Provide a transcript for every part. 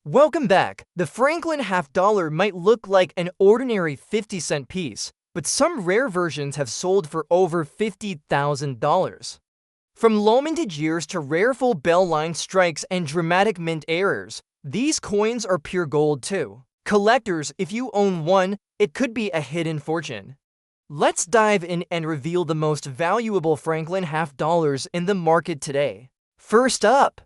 Welcome back. The Franklin half dollar might look like an ordinary 50-cent piece, but some rare versions have sold for over $50,000. From low-mintage years to rare full bell line strikes and dramatic mint errors, these coins are pure gold too. Collectors, if you own one, it could be a hidden fortune. Let's dive in and reveal the most valuable Franklin half dollars in the market today. First up,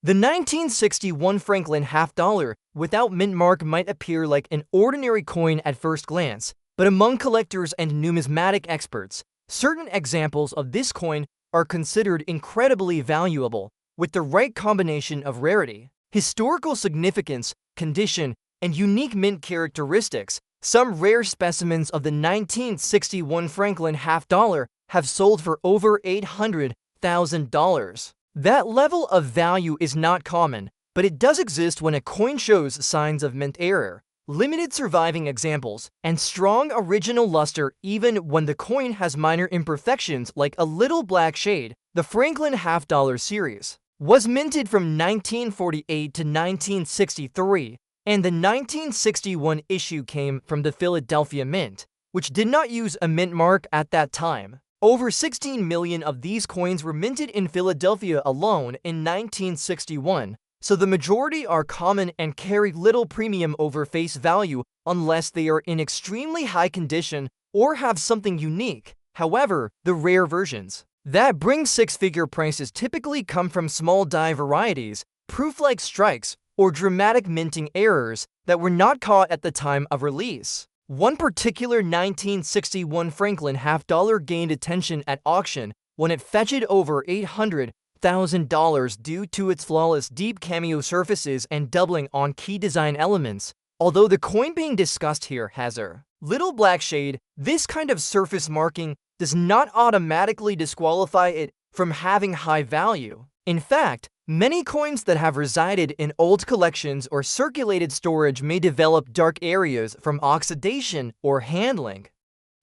the 1961 Franklin half dollar without mint mark might appear like an ordinary coin at first glance, but among collectors and numismatic experts, certain examples of this coin are considered incredibly valuable with the right combination of rarity, historical significance, condition, and unique mint characteristics. Some rare specimens of the 1961 Franklin half dollar have sold for over $800,000. That level of value is not common, but it does exist when a coin shows signs of mint error, limited surviving examples, and strong original luster even when the coin has minor imperfections like a little black shade. The Franklin half dollar series was minted from 1948 to 1963, and the 1961 issue came from the Philadelphia Mint, which did not use a mint mark at that time. Over 16 million of these coins were minted in Philadelphia alone in 1961, so the majority are common and carry little premium over face value unless they are in extremely high condition or have something unique. However, the rare versions that bring six-figure prices typically come from small die varieties, proof-like strikes, or dramatic minting errors that were not caught at the time of release. One particular 1961 Franklin half dollar gained attention at auction when it fetched over $800,000 due to its flawless deep cameo surfaces and doubling on key design elements. Although the coin being discussed here has a little black shade, this kind of surface marking does not automatically disqualify it from having high value. In fact, many coins that have resided in old collections or circulated storage may develop dark areas from oxidation or handling.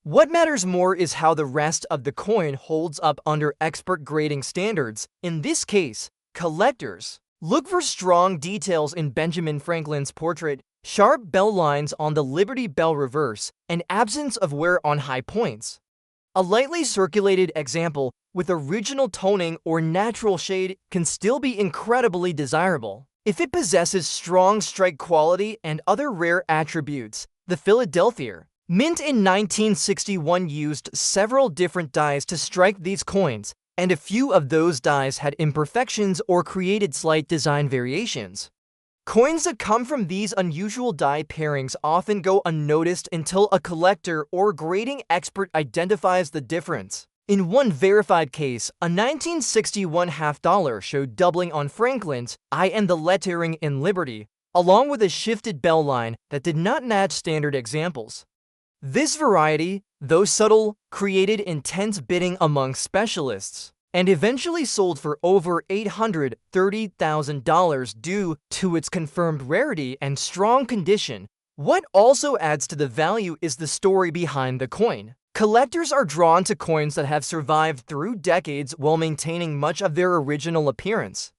What matters more is how the rest of the coin holds up under expert grading standards. In this case, collectors look for strong details in Benjamin Franklin's portrait, sharp bell lines on the Liberty Bell reverse, and absence of wear on high points. A lightly circulated example with original toning or natural shade can still be incredibly desirable. If it possesses strong strike quality and other rare attributes, the Philadelphia Mint in 1961 used several different dies to strike these coins, and a few of those dies had imperfections or created slight design variations. Coins that come from these unusual die pairings often go unnoticed until a collector or grading expert identifies the difference. In one verified case, a 1961 half dollar showed doubling on Franklin's I and the lettering in Liberty, along with a shifted bell line that did not match standard examples. This variety, though subtle, created intense bidding among specialists, and eventually sold for over $830,000 due to its confirmed rarity and strong condition. What also adds to the value is the story behind the coin. Collectors are drawn to coins that have survived through decades while maintaining much of their original appearance.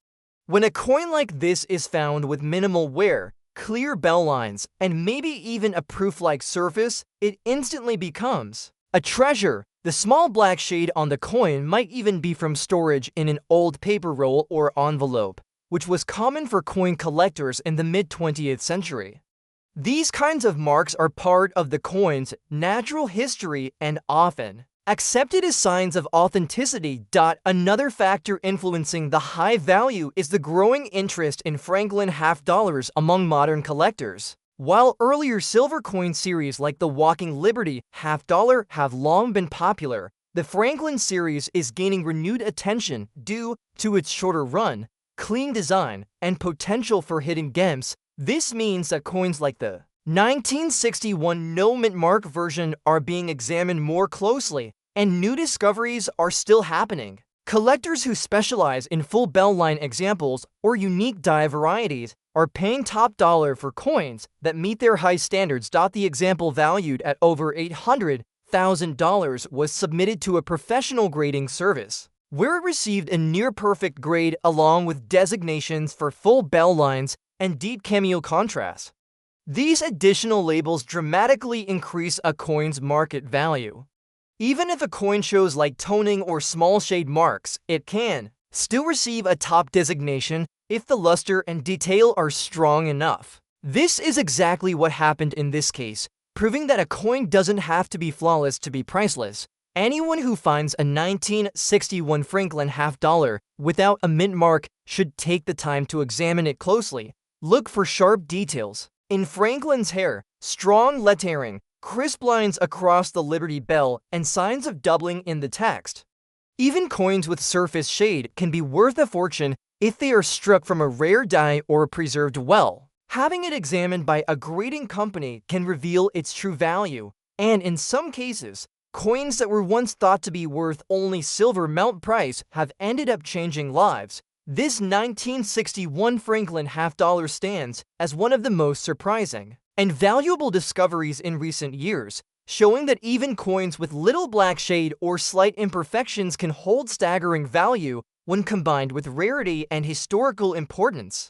When a coin like this is found with minimal wear, clear bell lines, and maybe even a proof-like surface, it instantly becomes a treasure. The small black shade on the coin might even be from storage in an old paper roll or envelope, which was common for coin collectors in the mid-20th century. These kinds of marks are part of the coin's natural history and often accepted as signs of authenticity. Another factor influencing the high value is the growing interest in Franklin half dollars among modern collectors. While earlier silver coin series like the Walking Liberty half dollar have long been popular, the Franklin series is gaining renewed attention due to its shorter run, clean design, and potential for hidden gems. This means that coins like the 1961 no mint mark version are being examined more closely, and new discoveries are still happening. Collectors who specialize in full bell line examples or unique die varieties are paying top dollar for coins that meet their high standards. The example valued at over $800,000 was submitted to a professional grading service, where it received a near-perfect grade along with designations for full bell lines and deep cameo contrast. These additional labels dramatically increase a coin's market value. Even if a coin shows light toning or small shade marks, it can still receive a top designation if the luster and detail are strong enough. This is exactly what happened in this case, proving that a coin doesn't have to be flawless to be priceless. Anyone who finds a 1961 Franklin half-dollar without a mint mark should take the time to examine it closely. Look for sharp details in Franklin's hair, strong lettering, crisp lines across the Liberty Bell, and signs of doubling in the text. Even coins with surface shade can be worth a fortune if they are struck from a rare die or preserved well. Having it examined by a grading company can reveal its true value, and in some cases, coins that were once thought to be worth only silver melt price have ended up changing lives. This 1961 Franklin half-dollar stands as one of the most surprising and valuable discoveries in recent years, showing that even coins with little black shade or slight imperfections can hold staggering value when combined with rarity and historical importance.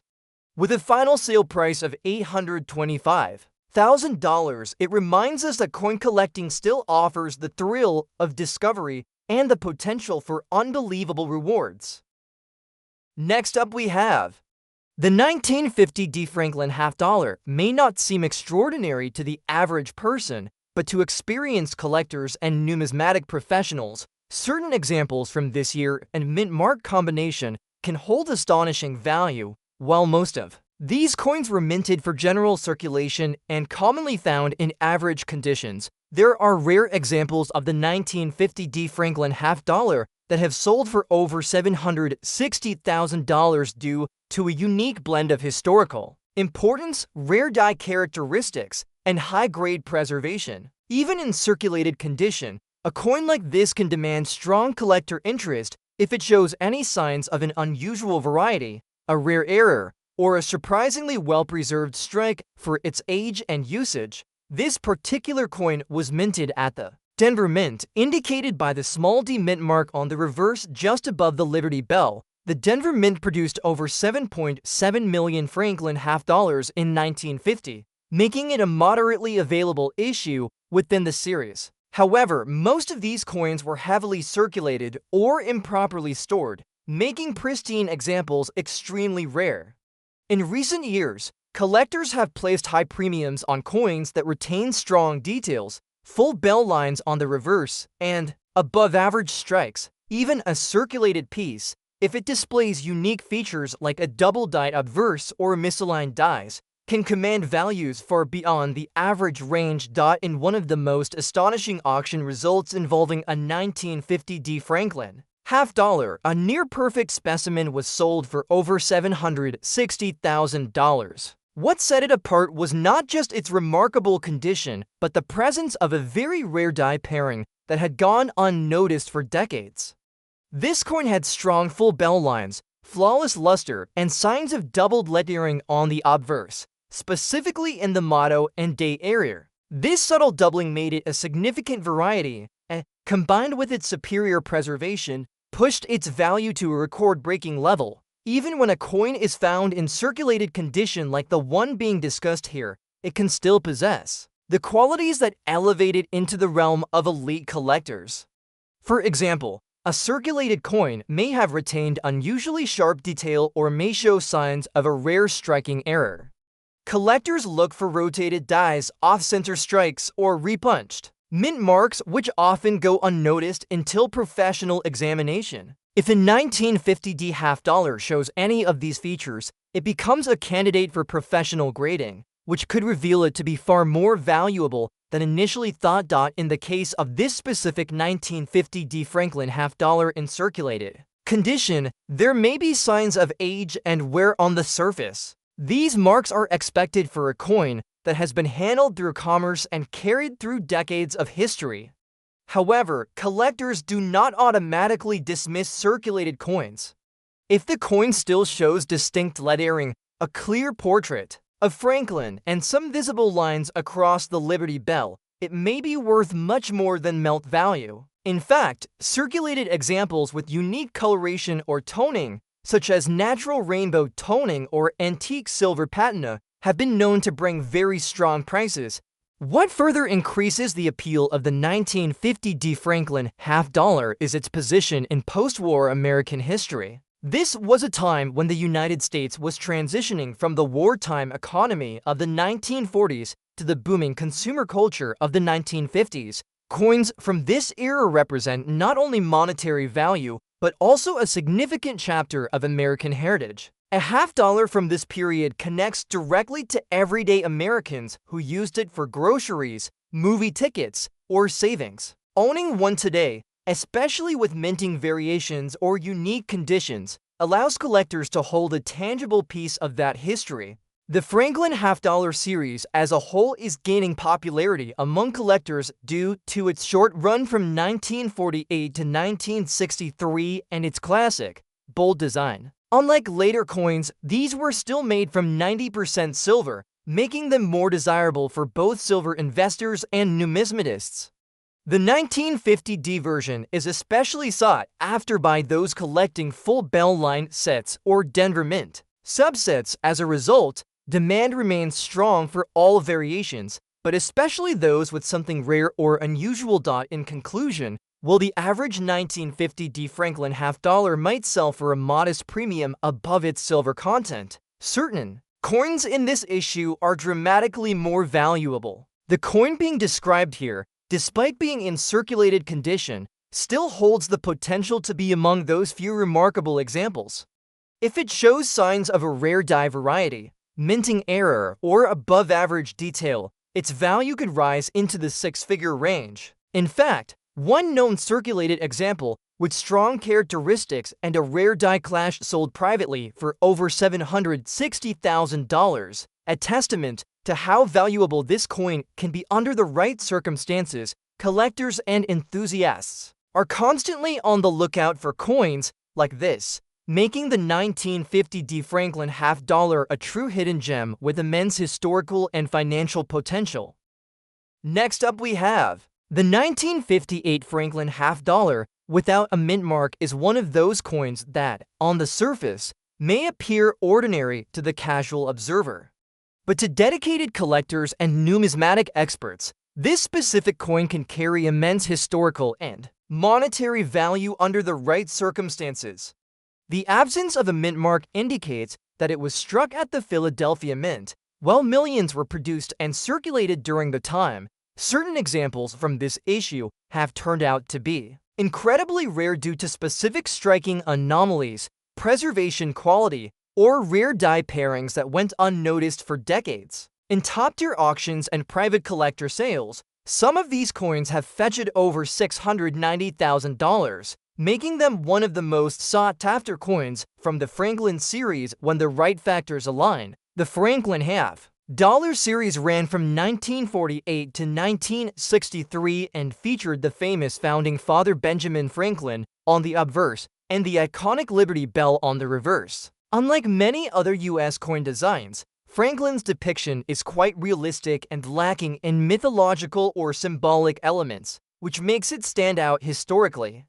With a final sale price of $825,000, it reminds us that coin collecting still offers the thrill of discovery and the potential for unbelievable rewards. Next up we have the 1950 D. Franklin half-dollar. May not seem extraordinary to the average person, but to experienced collectors and numismatic professionals, certain examples from this year and mint mark combination can hold astonishing value. While most of these coins were minted for general circulation and commonly found in average conditions, there are rare examples of the 1950 D. Franklin half-dollar that have sold for over $760,000 due to a unique blend of historical importance, rare die characteristics, and high-grade preservation. Even in circulated condition, a coin like this can demand strong collector interest if it shows any signs of an unusual variety, a rare error, or a surprisingly well-preserved strike for its age and usage. This particular coin was minted at the Denver Mint, indicated by the small D mint mark on the reverse just above the Liberty Bell. The Denver Mint produced over 7.7 million Franklin half-dollars in 1950, making it a moderately available issue within the series. However, most of these coins were heavily circulated or improperly stored, making pristine examples extremely rare. In recent years, collectors have placed high premiums on coins that retain strong details, full bell lines on the reverse, and above-average strikes. Even a circulated piece, if it displays unique features like a double-dyed obverse or misaligned dies, can command values far beyond the average range. In one of the most astonishing auction results involving a 1950 D. Franklin half-dollar, a near-perfect specimen was sold for over $760,000. What set it apart was not just its remarkable condition, but the presence of a very rare die pairing that had gone unnoticed for decades. This coin had strong full bell lines, flawless luster, and signs of doubled lettering on the obverse, specifically in the motto and date area. This subtle doubling made it a significant variety, and, combined with its superior preservation, pushed its value to a record-breaking level. Even when a coin is found in circulated condition like the one being discussed here, it can still possess the qualities that elevate it into the realm of elite collectors. For example, a circulated coin may have retained unusually sharp detail or may show signs of a rare striking error. Collectors look for rotated dies, off-center strikes, or repunched mint marks, which often go unnoticed until professional examination. If a 1950 D half-dollar shows any of these features, it becomes a candidate for professional grading, which could reveal it to be far more valuable than initially thought. In the case of this specific 1950 D Franklin half-dollar in circulated condition, there may be signs of age and wear on the surface. These marks are expected for a coin that has been handled through commerce and carried through decades of history. However, collectors do not automatically dismiss circulated coins. If the coin still shows distinct lettering, a clear portrait of Franklin, and some visible lines across the Liberty Bell, it may be worth much more than melt value. In fact, circulated examples with unique coloration or toning, such as natural rainbow toning or antique silver patina, have been known to bring very strong prices. What further increases the appeal of the 1950 D. Franklin half dollar is its position in post-war American history. This was a time when the United States was transitioning from the wartime economy of the 1940s to the booming consumer culture of the 1950s. Coins from this era represent not only monetary value, but also a significant chapter of American heritage. A half dollar from this period connects directly to everyday Americans who used it for groceries, movie tickets, or savings. Owning one today, especially with minting variations or unique conditions, allows collectors to hold a tangible piece of that history. The Franklin half-dollar series as a whole is gaining popularity among collectors due to its short run from 1948 to 1963 and its classic, bold design. Unlike later coins, these were still made from 90% silver, making them more desirable for both silver investors and numismatists. The 1950 D version is especially sought after by those collecting full bell-line sets or Denver Mint subsets. As a result, demand remains strong for all variations, but especially those with something rare or unusual. In conclusion, while the average 1950 D Franklin half dollar might sell for a modest premium above its silver content, certain coins in this issue are dramatically more valuable. The coin being described here, despite being in circulated condition, still holds the potential to be among those few remarkable examples. If it shows signs of a rare die variety, minting error, or above-average detail, its value could rise into the six-figure range. In fact, one known circulated example with strong characteristics and a rare die clash sold privately for over $760,000, a testament to how valuable this coin can be under the right circumstances. Collectors and enthusiasts are constantly on the lookout for coins like this, making the 1950 D Franklin half dollar a true hidden gem with immense historical and financial potential. Next up we have the 1958 Franklin half dollar without a mint mark is one of those coins that, on the surface, may appear ordinary to the casual observer. But to dedicated collectors and numismatic experts, this specific coin can carry immense historical and monetary value under the right circumstances. The absence of a mint mark indicates that it was struck at the Philadelphia Mint. While millions were produced and circulated during the time, certain examples from this issue have turned out to be incredibly rare due to specific striking anomalies, preservation quality, or rare die pairings that went unnoticed for decades. In top-tier auctions and private collector sales, some of these coins have fetched over $690,000, making them one of the most sought-after coins from the Franklin series when the right factors align. The Franklin half dollar series ran from 1948 to 1963 and featured the famous founding father Benjamin Franklin on the obverse and the iconic Liberty Bell on the reverse. Unlike many other U.S. coin designs, Franklin's depiction is quite realistic and lacking in mythological or symbolic elements, which makes it stand out historically.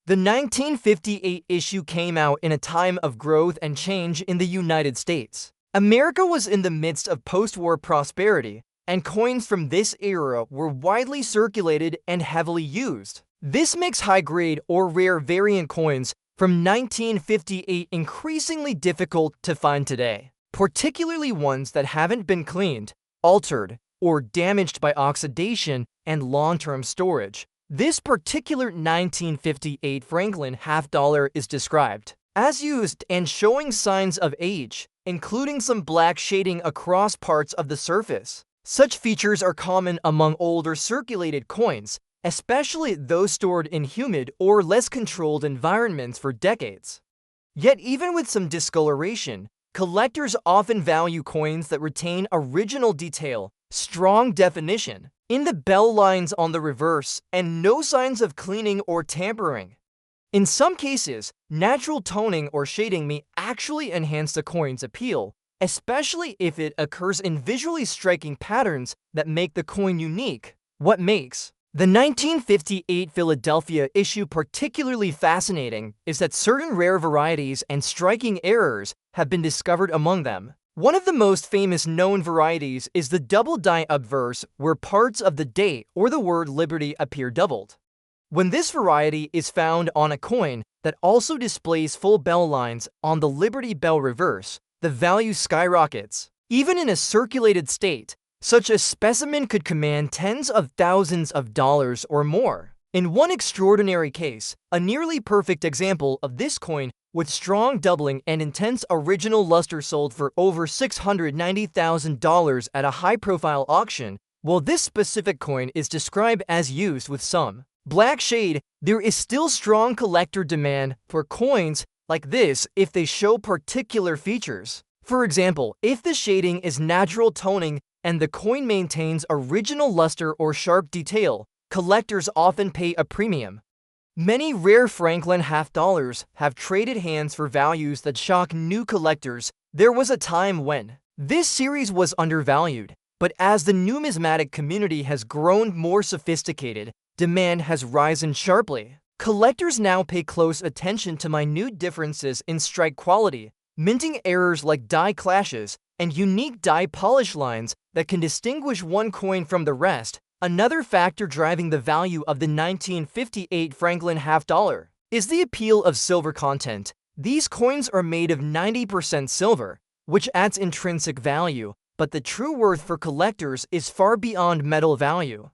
The 1958 issue came out in a time of growth and change in the United States. America was in the midst of post-war prosperity, and coins from this era were widely circulated and heavily used. This makes high-grade or rare variant coins from 1958 increasingly difficult to find today, particularly ones that haven't been cleaned, altered, or damaged by oxidation and long-term storage. This particular 1958 Franklin half dollar is described as used and showing signs of age, including some black shading across parts of the surface. Such features are common among older circulated coins, especially those stored in humid or less controlled environments for decades. Yet even with some discoloration, collectors often value coins that retain original detail, strong definition in the bell lines on the reverse, and no signs of cleaning or tampering. In some cases, natural toning or shading may actually enhance the coin's appeal, especially if it occurs in visually striking patterns that make the coin unique. What makes The 1958 Philadelphia issue particularly fascinating is that certain rare varieties and striking errors have been discovered among them. One of the most famous known varieties is the double die obverse, where parts of the date or the word liberty appear doubled. When this variety is found on a coin that also displays full bell lines on the Liberty Bell reverse, the value skyrockets. Even in a circulated state, such a specimen could command tens of thousands of dollars or more. In one extraordinary case, a nearly perfect example of this coin with strong doubling and intense original luster sold for over $690,000 at a high-profile auction. While this specific coin is described as used with some black shade, there is still strong collector demand for coins like this if they show particular features. For example, if the shading is natural toning and the coin maintains original luster or sharp detail, collectors often pay a premium. Many rare Franklin half-dollars have traded hands for values that shock new collectors. There was a time when this series was undervalued, but as the numismatic community has grown more sophisticated, demand has risen sharply. Collectors now pay close attention to minute differences in strike quality, minting errors like die clashes, and unique die polish lines that can distinguish one coin from the rest. Another factor driving the value of the 1958 Franklin half-dollar is the appeal of silver content. These coins are made of 90% silver, which adds intrinsic value, but the true worth for collectors is far beyond metal value.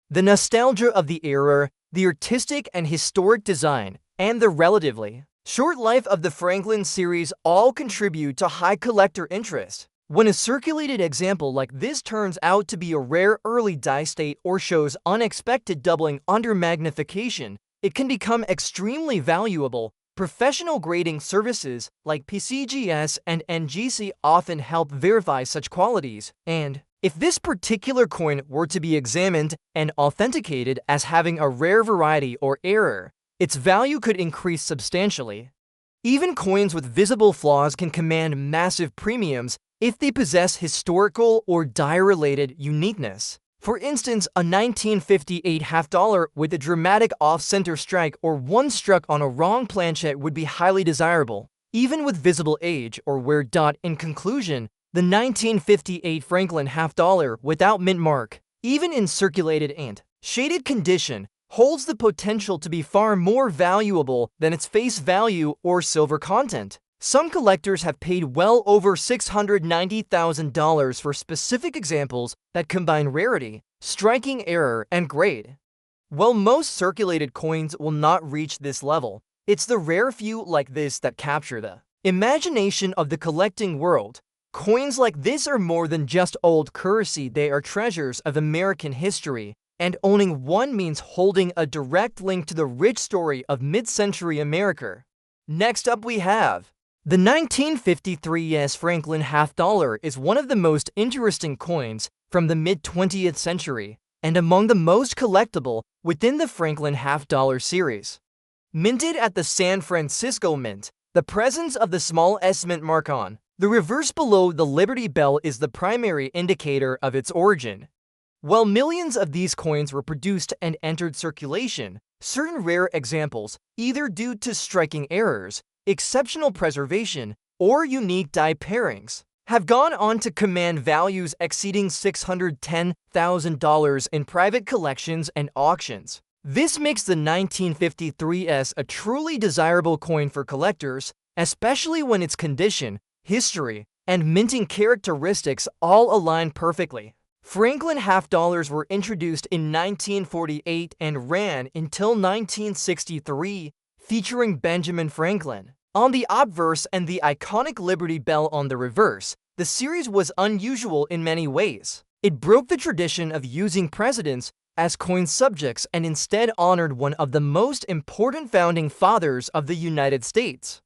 The nostalgia of the era, the artistic and historic design, and the relatively short life of the Franklin series all contribute to high collector interest. When a circulated example like this turns out to be a rare early die state or shows unexpected doubling under magnification, it can become extremely valuable. Professional grading services like PCGS and NGC often help verify such qualities, and if this particular coin were to be examined and authenticated as having a rare variety or error, its value could increase substantially. Even coins with visible flaws can command massive premiums if they possess historical or die-related uniqueness. For instance, a 1958 half-dollar with a dramatic off-center strike or one struck on a wrong planchet would be highly desirable, even with visible age or wear. In conclusion, the 1958 Franklin half-dollar without mint mark, even in circulated and shaded condition, holds the potential to be far more valuable than its face value or silver content. Some collectors have paid well over $690,000 for specific examples that combine rarity, striking error, and grade. While most circulated coins will not reach this level, it's the rare few like this that capture the imagination of the collecting world. Coins like this are more than just old currency, they are treasures of American history, and owning one means holding a direct link to the rich story of mid-century America. Next up we have the 1953 U.S. Franklin half-dollar is one of the most interesting coins from the mid-20th century and among the most collectible within the Franklin half-dollar series. Minted at the San Francisco Mint, the presence of the small S mint mark on the reverse below the Liberty Bell is the primary indicator of its origin. While millions of these coins were produced and entered circulation, certain rare examples, either due to striking errors, exceptional preservation, or unique die pairings, have gone on to command values exceeding $610,000 in private collections and auctions. This makes the 1953S a truly desirable coin for collectors, especially when its condition, history, and minting characteristics all align perfectly. Franklin half-dollars were introduced in 1948 and ran until 1963, featuring Benjamin Franklin on the obverse and the iconic Liberty Bell on the reverse. The series was unusual in many ways. It broke the tradition of using presidents as coin subjects and instead honored one of the most important founding fathers of the United States.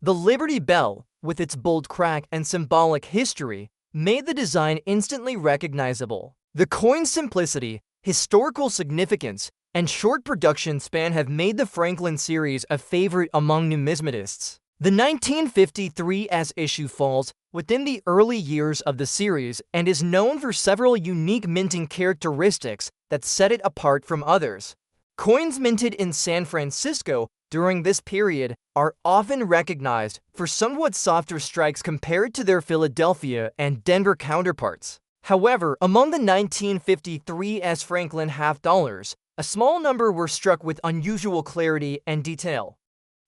The Liberty Bell, with its bold crack and symbolic history, made the design instantly recognizable. The coin's simplicity, historical significance, and short production span have made the Franklin series a favorite among numismatists. The 1953S issue falls within the early years of the series and is known for several unique minting characteristics that set it apart from others. Coins minted in San Francisco during this period are often recognized for somewhat softer strikes compared to their Philadelphia and Denver counterparts. However, among the 1953 S. Franklin half dollars, a small number were struck with unusual clarity and detail.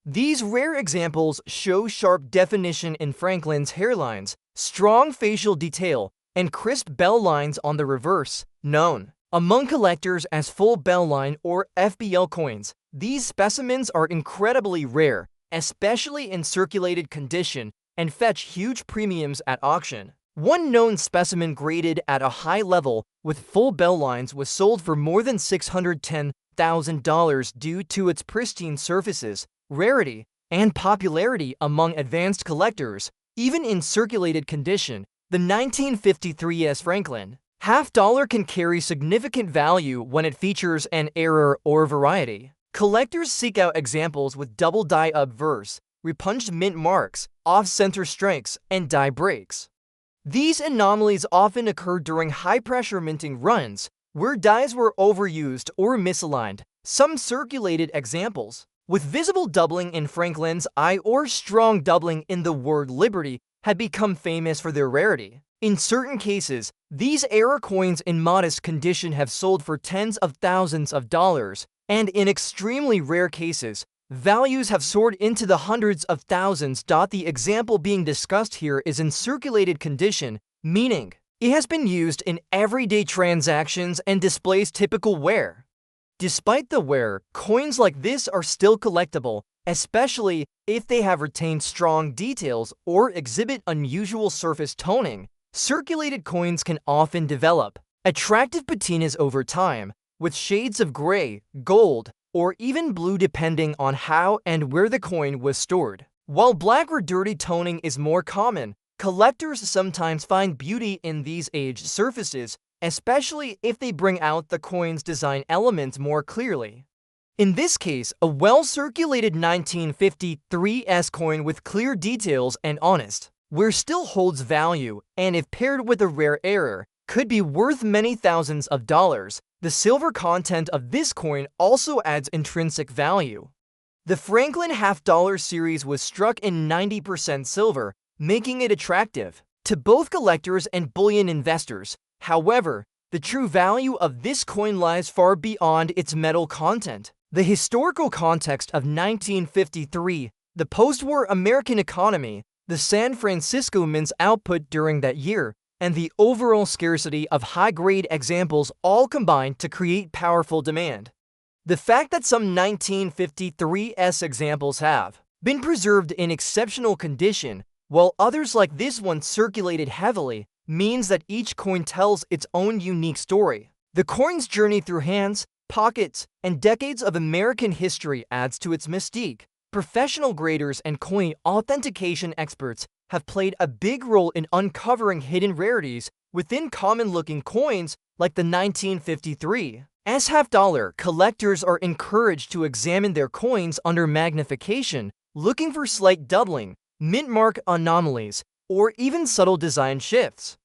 These rare examples show sharp definition in Franklin's hairlines, strong facial detail, and crisp bell lines on the reverse, known among collectors as full bell line or FBL coins. These specimens are incredibly rare, especially in circulated condition, and fetch huge premiums at auction. One known specimen graded at a high level with full bell lines was sold for more than $610,000 due to its pristine surfaces, rarity, and popularity among advanced collectors. Even in circulated condition, the 1953 S. Franklin half dollar can carry significant value when it features an error or variety. Collectors seek out examples with double die obverse, repunched mint marks, off-center strikes, and die breaks. These anomalies often occur during high-pressure minting runs, where dies were overused or misaligned. Some circulated examples with visible doubling in Franklin's eye or strong doubling in the word liberty had become famous for their rarity. In certain cases, these error coins in modest condition have sold for tens of thousands of dollars, and in extremely rare cases, values have soared into the hundreds of thousands. The example being discussed here is in circulated condition, meaning it has been used in everyday transactions and displays typical wear. Despite the wear, coins like this are still collectible, especially if they have retained strong details or exhibit unusual surface toning. Circulated coins can often develop attractive patinas over time, with shades of gray, gold, or even blue depending on how and where the coin was stored. While black or dirty toning is more common, collectors sometimes find beauty in these aged surfaces, especially if they bring out the coin's design elements more clearly. In this case, a well-circulated 1953 S coin with clear details and honest wear still holds value, and if paired with a rare error, could be worth many thousands of dollars. The silver content of this coin also adds intrinsic value. The Franklin half dollar series was struck in 90% silver, making it attractive to both collectors and bullion investors. However, the true value of this coin lies far beyond its metal content. The historical context of 1953, the post-war American economy, the San Francisco Mint's output during that year, and the overall scarcity of high-grade examples all combined to create powerful demand. The fact that some 1953 S examples have been preserved in exceptional condition, while others like this one circulated heavily, means that each coin tells its own unique story. The coin's journey through hands, pockets, and decades of American history adds to its mystique. Professional graders and coin authentication experts have played a big role in uncovering hidden rarities within common-looking coins like the 1953 S half dollar. Collectors are encouraged to examine their coins under magnification, looking for slight doubling, mint mark anomalies, or even subtle design shifts.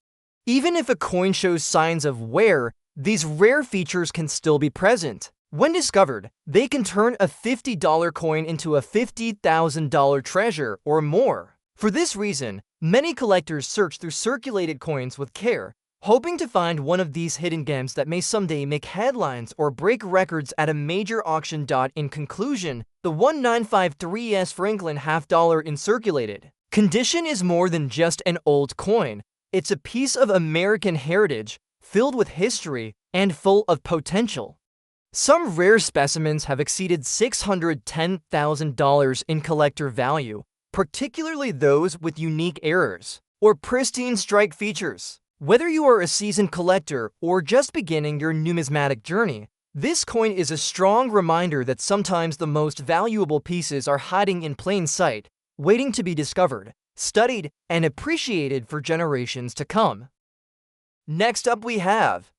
Even if a coin shows signs of wear, these rare features can still be present. When discovered, they can turn a $50 coin into a $50,000 treasure or more. For this reason, many collectors search through circulated coins with care, hoping to find one of these hidden gems that may someday make headlines or break records at a major auction. In conclusion, the 1953 S Franklin half dollar in circulated condition is more than just an old coin. It's a piece of American heritage, filled with history and full of potential. Some rare specimens have exceeded $610,000 in collector value, particularly those with unique errors or pristine strike features. Whether you are a seasoned collector or just beginning your numismatic journey, this coin is a strong reminder that sometimes the most valuable pieces are hiding in plain sight, waiting to be discovered, studied, and appreciated for generations to come. Next up we have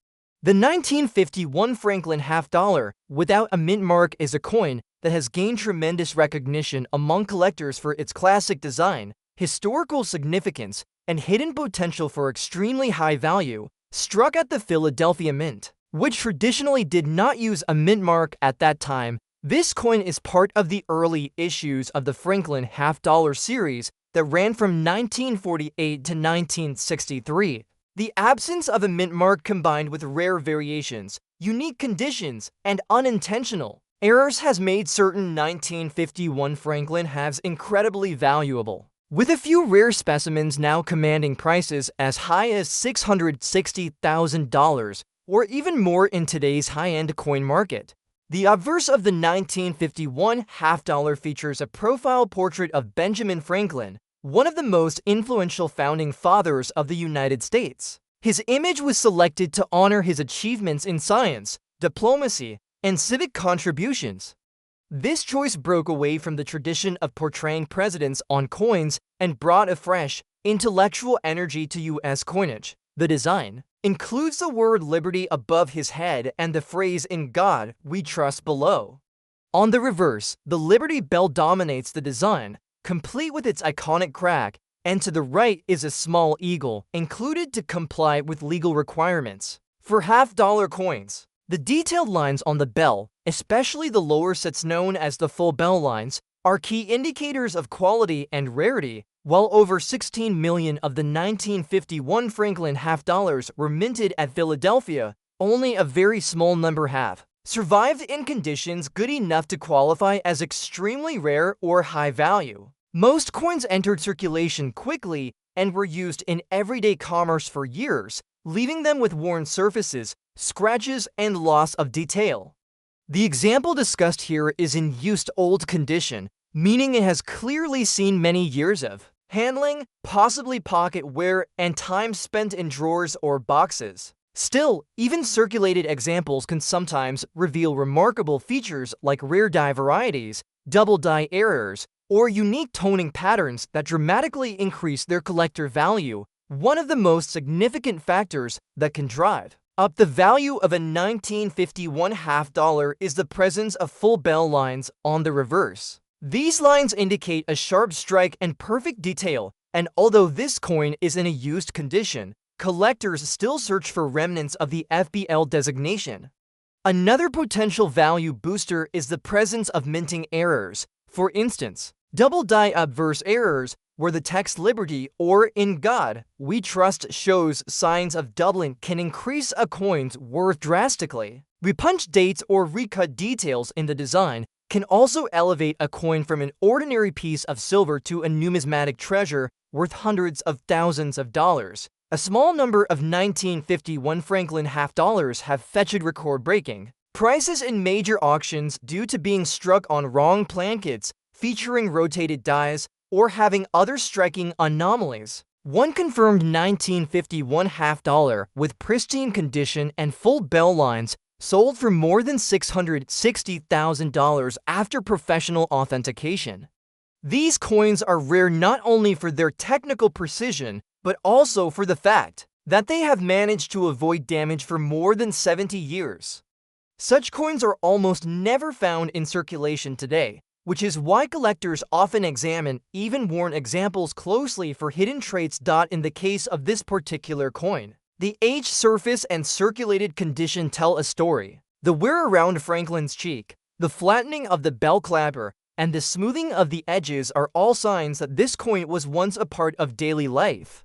the 1951 Franklin half dollar without a mint mark is a coin that has gained tremendous recognition among collectors for its classic design, historical significance, and hidden potential for extremely high value. Struck at the Philadelphia Mint, which traditionally did not use a mint mark at that time. This coin is part of the early issues of the Franklin half-dollar series that ran from 1948 to 1963. The absence of a mint mark combined with rare variations, unique conditions, and unintentional errors has made certain 1951 Franklin halves incredibly valuable, with a few rare specimens now commanding prices as high as $660,000 or even more in today's high-end coin market. The obverse of the 1951 half-dollar features a profile portrait of Benjamin Franklin, one of the most influential founding fathers of the United States. His image was selected to honor his achievements in science, diplomacy, and civic contributions. This choice broke away from the tradition of portraying presidents on coins and brought a fresh, intellectual energy to U.S. coinage. The design includes the word liberty above his head and the phrase "In God we trust" below. On the reverse, the Liberty Bell dominates the design, complete with its iconic crack, and to the right is a small eagle, included to comply with legal requirements. For half-dollar coins, the detailed lines on the bell, especially the lower sets known as the full bell lines, are key indicators of quality and rarity. While over 16 million of the 1951 Franklin half-dollars were minted at Philadelphia, only a very small number have survived in conditions good enough to qualify as extremely rare or high value. Most coins entered circulation quickly and were used in everyday commerce for years, leaving them with worn surfaces, scratches, and loss of detail. The example discussed here is in used old condition, meaning it has clearly seen many years of handling, possibly pocket wear, and time spent in drawers or boxes. Still, even circulated examples can sometimes reveal remarkable features like rare die varieties, double die errors, or unique toning patterns that dramatically increase their collector value. One of the most significant factors that can drive up the value of a 1951 half-dollar is the presence of full bell lines on the reverse. These lines indicate a sharp strike and perfect detail, and although this coin is in a used condition, collectors still search for remnants of the FBL designation. Another potential value booster is the presence of minting errors. For instance, double die obverse errors, where the text "Liberty" or "In God we trust" shows signs of doubling, can increase a coin's worth drastically. Repunched dates or recut details in the design can also elevate a coin from an ordinary piece of silver to a numismatic treasure worth hundreds of thousands of dollars. A small number of 1951 Franklin half-dollars have fetched record-breaking prices in major auctions due to being struck on wrong plankets, featuring rotated dies, or having other striking anomalies. One confirmed 1951 half-dollar with pristine condition and full bell lines sold for more than $660,000 after professional authentication. These coins are rare not only for their technical precision, but also for the fact that they have managed to avoid damage for more than 70 years. Such coins are almost never found in circulation today, which is why collectors often examine even worn examples closely for hidden traits. In the case of this particular coin, the age, surface, and circulated condition tell a story. The wear around Franklin's cheek, the flattening of the bell clapper, and the smoothing of the edges are all signs that this coin was once a part of daily life.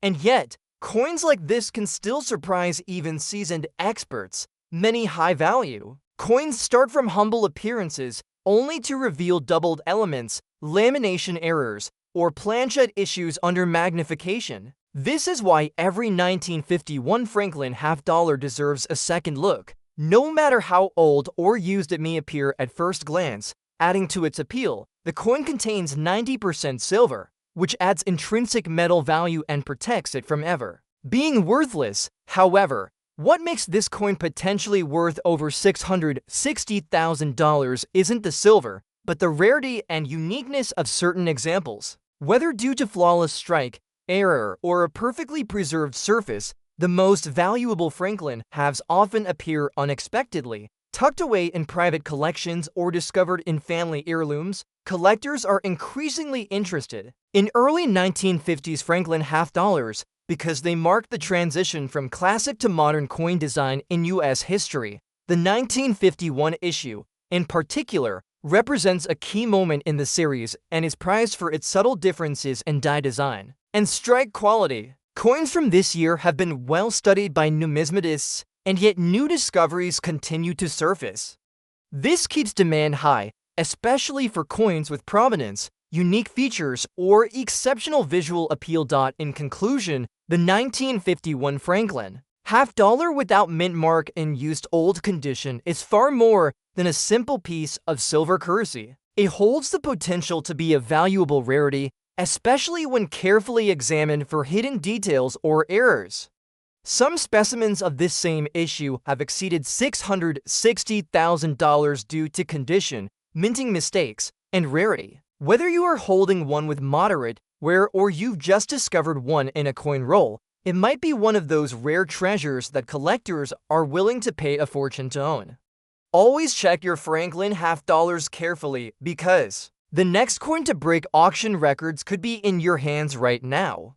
And yet, coins like this can still surprise even seasoned experts. Many high-value coins start from humble appearances only to reveal doubled elements, lamination errors, or planchette issues under magnification. This is why every 1951 Franklin half-dollar deserves a second look, no matter how old or used it may appear at first glance. Adding to its appeal, the coin contains 90% silver, which adds intrinsic metal value and protects it from ever being worthless. However, what makes this coin potentially worth over $660,000 isn't the silver, but the rarity and uniqueness of certain examples. Whether due to flawless strike, error, or a perfectly preserved surface, the most valuable Franklin halves often appear unexpectedly. Tucked away in private collections or discovered in family heirlooms, collectors are increasingly interested in early 1950s Franklin half-dollars, because they mark the transition from classic to modern coin design in U.S. history. The 1951 issue, in particular, represents a key moment in the series and is prized for its subtle differences in die design and strike quality. Coins from this year have been well studied by numismatists, and yet new discoveries continue to surface. This keeps demand high, especially for coins with provenance, unique features, or exceptional visual appeal. In conclusion, the 1951 Franklin half-dollar without mint mark in used old condition is far more than a simple piece of silver currency. It holds the potential to be a valuable rarity, especially when carefully examined for hidden details or errors. Some specimens of this same issue have exceeded $660,000 due to condition, minting mistakes, and rarity. Whether you are holding one with moderate wear or you've just discovered one in a coin roll, it might be one of those rare treasures that collectors are willing to pay a fortune to own. Always check your Franklin half-dollars carefully, because the next coin to break auction records could be in your hands right now.